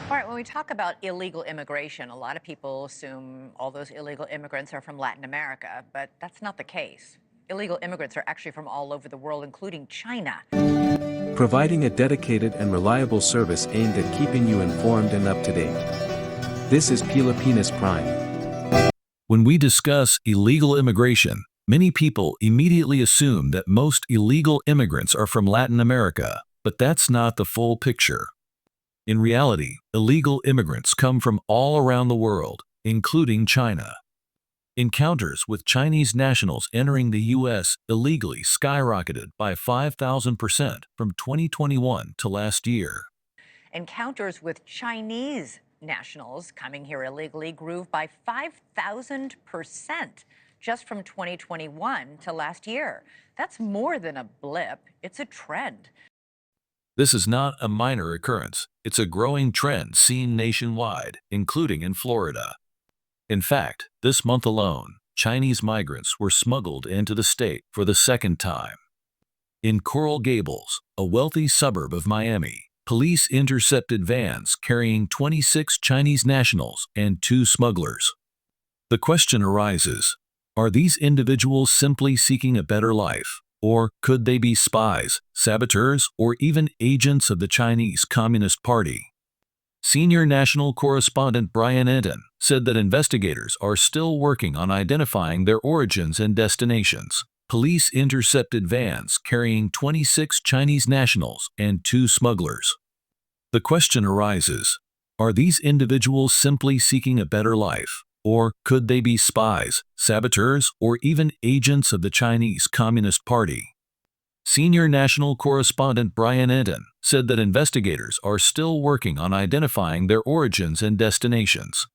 All right, when we talk about illegal immigration, a lot of people assume all those illegal immigrants are from Latin America, but that's not the case. Illegal immigrants are actually from all over the world, including China. Providing a dedicated and reliable service aimed at keeping you informed and up to date. This is Pilipinas Prime. When we discuss illegal immigration, many people immediately assume that most illegal immigrants are from Latin America, but that's not the full picture. In reality, illegal immigrants come from all around the world, including China. Encounters with Chinese nationals entering the U.S. illegally skyrocketed by 5,000% from 2021 to last year. Encounters with Chinese nationals coming here illegally grew by 5,000% just from 2021 to last year. That's more than a blip, it's a trend. This is not a minor occurrence. It's a growing trend seen nationwide, including in Florida. In fact, this month alone, Chinese migrants were smuggled into the state for the second time. In Coral Gables, a wealthy suburb of Miami, police intercepted vans carrying 26 Chinese nationals and 2 smugglers. The question arises, are these individuals simply seeking a better life? Or could they be spies, saboteurs, or even agents of the Chinese Communist Party? Senior national correspondent Brian Enton said that investigators are still working on identifying their origins and destinations. Police intercepted vans carrying 26 Chinese nationals and 2 smugglers. The question arises, are these individuals simply seeking a better life? Or could they be spies, saboteurs, or even agents of the Chinese Communist Party? Senior national correspondent Brian Enton said that investigators are still working on identifying their origins and destinations.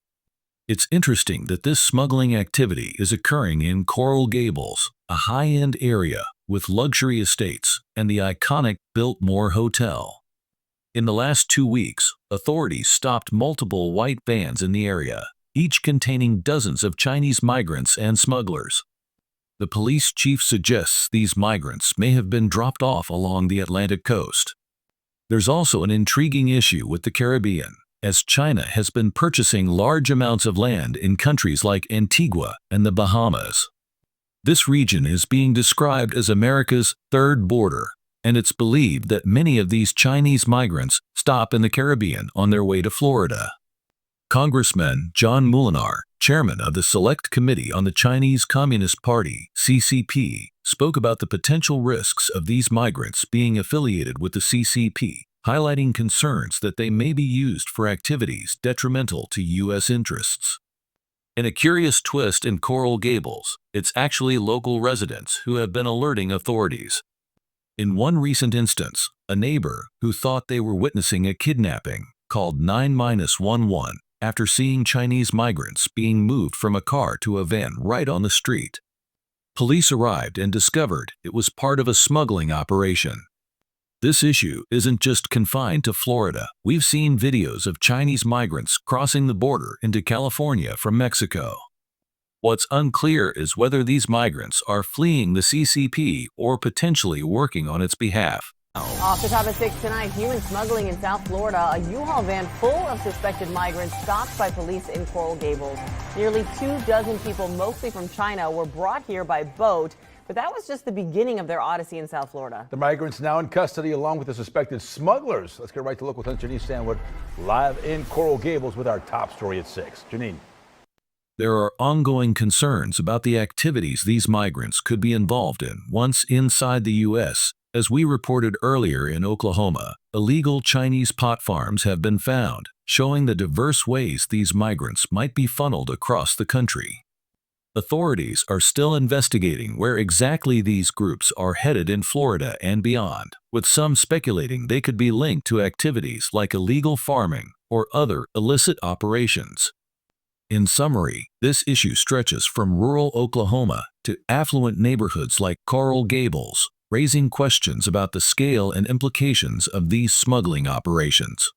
It's interesting that this smuggling activity is occurring in Coral Gables, a high-end area with luxury estates and the iconic Biltmore Hotel. In the last 2 weeks, authorities stopped multiple white vans in the area, each containing dozens of Chinese migrants and smugglers. The police chief suggests these migrants may have been dropped off along the Atlantic coast. There's also an intriguing issue with the Caribbean, as China has been purchasing large amounts of land in countries like Antigua and the Bahamas. This region is being described as America's third border, and it's believed that many of these Chinese migrants stop in the Caribbean on their way to Florida. Congressman John Moolenaar, chairman of the Select Committee on the Chinese Communist Party (CCP), spoke about the potential risks of these migrants being affiliated with the CCP, highlighting concerns that they may be used for activities detrimental to U.S. interests. In a curious twist in Coral Gables, it's actually local residents who have been alerting authorities. In one recent instance, a neighbor who thought they were witnessing a kidnapping called 911 after seeing Chinese migrants being moved from a car to a van right on the street. Police arrived and discovered it was part of a smuggling operation. This issue isn't just confined to Florida. We've seen videos of Chinese migrants crossing the border into California from Mexico. What's unclear is whether these migrants are fleeing the CCP or potentially working on its behalf. Off the top of 6 tonight, human smuggling in South Florida. A U-Haul van full of suspected migrants stopped by police in Coral Gables. Nearly 24 people, mostly from China, were brought here by boat. But that was just the beginning of their odyssey in South Florida. The migrants now in custody along with the suspected smugglers. Let's get right to look with Janine Stanwood live in Coral Gables with our top story at 6. Janine. There are ongoing concerns about the activities these migrants could be involved in once inside the U.S. As we reported earlier in Oklahoma, illegal Chinese pot farms have been found, showing the diverse ways these migrants might be funneled across the country. Authorities are still investigating where exactly these groups are headed in Florida and beyond, with some speculating they could be linked to activities like illegal farming or other illicit operations. In summary, this issue stretches from rural Oklahoma to affluent neighborhoods like Coral Gables, raising questions about the scale and implications of these smuggling operations.